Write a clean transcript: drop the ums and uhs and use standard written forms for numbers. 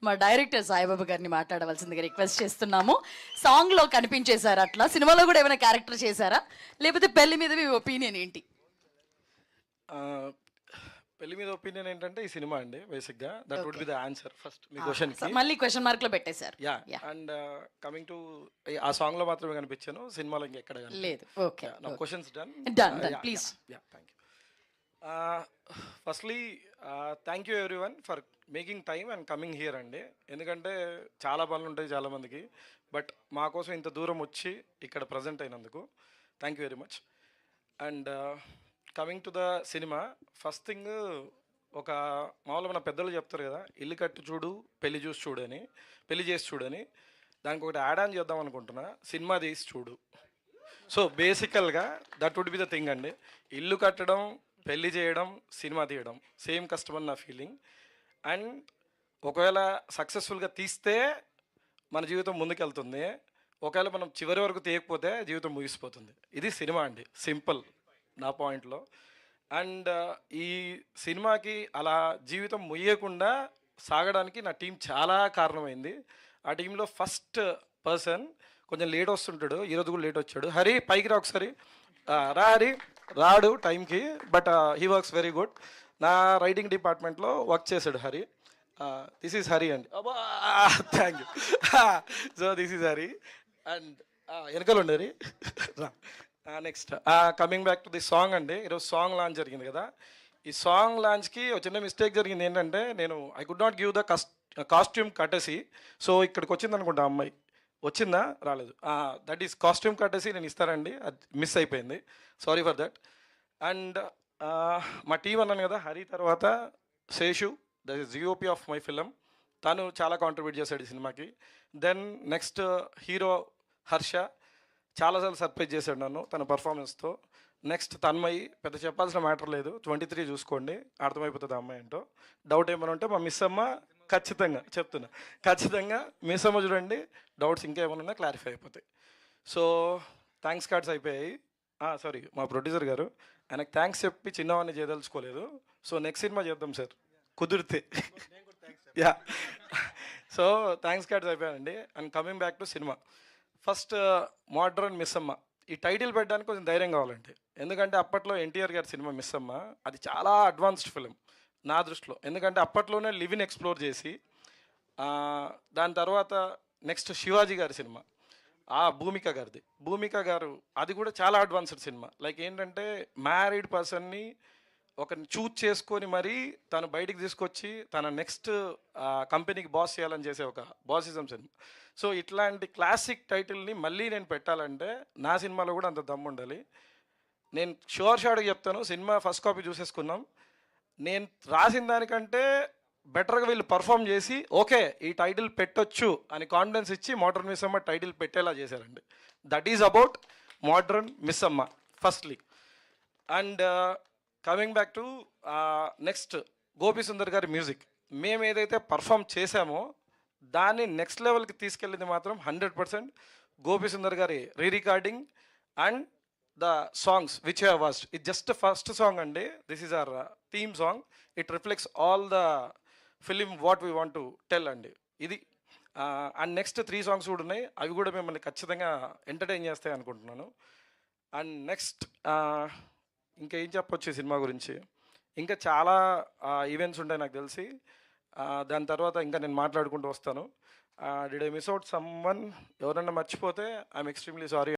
మా డైరెక్టర్ సాయిబాబా గారిని మాట్లాడవలసిందిగా రిక్వెస్ట్ చేస్తున్నాము. సాంగ్లో కనిపించేశారా అట్లా? సినిమాలో కూడా ఏమైనా క్యారెక్టర్ చేశారా, లేకపోతే పెళ్లి మీద మీ ఒపీనియన్ ఏంటి? పెళ్లి మీద ఒపీనియన్ ఏంటంటే ఈ సినిమా అండి. బేసిక్గా that would be the answer first మీ క్వశ్చన్ కి. మళ్ళీ క్వశ్చన్ మార్క్ లో పెట్టేశారు. యా అండ్ కమింగ్ టు ఆ సాంగ్ లో మాత్రమే కనిపించాను, సినిమాలో ఇంకెక్కడ లేదు. ఓకే, నా questions done please. Yeah thank you. Firstly thank you everyone for making time and coming here అండి. ఎందుకంటే చాలా పనులు ఉంటాయి చాలామందికి, బట్ మా కోసం ఇంత దూరం వచ్చి ఇక్కడ ప్రజెంట్ అయినందుకు thank you very much. And coming to the cinema, first thing ఒక మామూలుగా మన పెద్దలు చెప్తారు కదా, ఇల్లు కట్టి చూడు పెళ్లి చూసి చూడని, పెళ్లి చేసి చూడని. దానికి ఒకటి యాడ్ ఆన్ చేద్దాం అనుకుంటున్నా, సినిమా తీసి చూడు. సో బేసికల్గా that would be the thing అండి. ఇల్లు కట్టడం, పెళ్లి చేయడం, సినిమా తీయడం సేమ్ కష్టం అని నా ఫీలింగ్. అండ్ ఒకవేళ సక్సెస్ఫుల్గా తీస్తే మన జీవితం ముందుకెళ్తుంది, ఒకవేళ మనం చివరి వరకు తీయకపోతే జీవితం ముగిసిపోతుంది. ఇది సినిమా అండి, సింపుల్ నా పాయింట్లో. అండ్ ఈ సినిమాకి అలా జీవితం ముయ్యకుండా సాగడానికి నా టీం చాలా కారణమైంది. ఆ టీంలో ఫస్ట్ పర్సన్ కొంచెం లేట్ వస్తుంటాడు, ఈరోజు కూడా లేట్ వచ్చాడు. హరి పైకి రా ఒకసారి. రా హరి. రాడు టైంకి, but he works very good. నా రైటింగ్ డిపార్ట్మెంట్లో వర్క్ చేశాడు హరి. దిస్ ఈజ్ హరి అండి. అబ్బా thank you. So this is Hari. And వెనకాల ఉండేది రా. Next coming back to the song అండి. ఈరోజు సాంగ్ లాంచ్ జరిగింది కదా. ఈ సాంగ్ లాంచ్కి ఒక చిన్న మిస్టేక్ జరిగింది. ఏంటంటే నేను I could not give the costume courtesy. So ఇక్కడికి వచ్చింది అనుకుంటా అమ్మాయి, వచ్చిందా రాలేదు. దట్ ఈస్ కాస్ట్యూమ్ కటసీ నేను ఇస్తానండి, అది మిస్ అయిపోయింది, సారీ ఫర్ దట్. అండ్ మా టీం అన్నాను కదా, హరి తర్వాత Seshu, that is DOP of my film, తను చాలా కాంట్రిబ్యూట్ చేశాడు ఈ సినిమాకి. దెన్ నెక్స్ట్ హీరో హర్ష చాలాసార్లు సర్ప్రైజ్ చేశాడు నన్ను తన పర్ఫార్మెన్స్తో. నెక్స్ట్ తన్మయి, పెద్ద చెప్పాల్సిన మ్యాటర్ లేదు, 23 చూసుకోండి అర్థమైపోతుంది అమ్మాయి ఏంటో. డౌట్ ఏమైనా ఉంటే మా మిస్ అమ్మ ఖచ్చితంగా చెప్తున్నా, ఖచ్చితంగా మిస్ అమ్మ చూడండి, డౌట్స్ ఇంకా ఏమైనా ఉన్నా క్లారిఫై అయిపోతాయి. సో థ్యాంక్స్ కార్డ్స్ అయిపోయాయి. సారీ మా ప్రొడ్యూసర్ గారు, ఆయనకు థ్యాంక్స్ చెప్పి చిన్నవాడిని చేయదలుచుకోలేదు. సో నెక్స్ట్ సినిమా చేద్దాం సార్ కుదిరితే. యా, సో థ్యాంక్స్ కార్డ్స్ అయిపోయానండి. And coming back to cinema, first modern miss అమ్మ. ఈ టైటిల్ పెట్టడానికి కొంచెం ధైర్యం కావాలండి, ఎందుకంటే అప్పట్లో ఎన్టీఆర్ గారి సినిమా మిస్ అమ్మ అది చాలా అడ్వాన్స్డ్ ఫిలిం నా దృష్టిలో. ఎందుకంటే అప్పట్లోనే లివిన్ ఎక్స్ప్లోర్ చేసి, దాని తర్వాత నెక్స్ట్ శివాజీ గారి సినిమా, భూమిక గారిది, భూమిక గారు, అది కూడా చాలా అడ్వాన్స్డ్ సినిమా. లైక్ ఏంటంటే మ్యారీడ్ పర్సన్ని ఒకరిని చూజ్ చేసుకొని మరీ తను బయటికి తీసుకొచ్చి తన నెక్స్ట్ కంపెనీకి బాస్ చేయాలని చేసే ఒక బాసిజం సినిమా. సో ఇట్లాంటి క్లాసిక్ టైటిల్ని మళ్ళీ నేను పెట్టాలంటే నా సినిమాలో కూడా అంత దమ్ము ఉండాలి. నేను షార్ట్గా చెప్తాను, సినిమా ఫస్ట్ కాపీ చూసేసుకున్నాం, నేను రాసిన దానికంటే బెటర్గా వీళ్ళు పర్ఫామ్ చేసి ఓకే ఈ టైటిల్ పెట్టొచ్చు అని కాన్ఫిడెన్స్ ఇచ్చి మోడ్రన్ మిస్ అమ్మ టైటిల్ పెట్టేలా చేశారండి. That is about modern miss Amma firstly. And coming back to next Gopi Sundar గారి మ్యూజిక్, మేము ఏదైతే పర్ఫామ్ చేశామో దాన్ని నెక్స్ట్ లెవెల్కి తీసుకెళ్ళింది మాత్రం 100% గోపి సుందర్ గారి re recording and the songs which have watched. ఇది జస్ట్ ఫస్ట్ సాంగ్ అండి, this is our theme song. It reflects all the film what we want to tell అండి ఇది. అండ్ నెక్స్ట్ 3 సాంగ్స్ కూడా ఉన్నాయి, అవి కూడా మిమ్మల్ని ఖచ్చితంగా ఎంటర్టైన్ చేస్తాయి అనుకుంటున్నాను. అండ్ నెక్స్ట్ ఇంకా ఏం చెప్పొచ్చు సినిమా గురించి, ఇంకా చాలా ఈవెంట్స్ ఉంటాయి నాకు తెలిసి. దాని తర్వాత ఇంకా నేను మాట్లాడుకుంటూ వస్తాను. Did I miss out someone? ఎవరన్నా మర్చిపోతే ఐఎమ్ ఎక్స్ట్రీమ్లీ సారీ.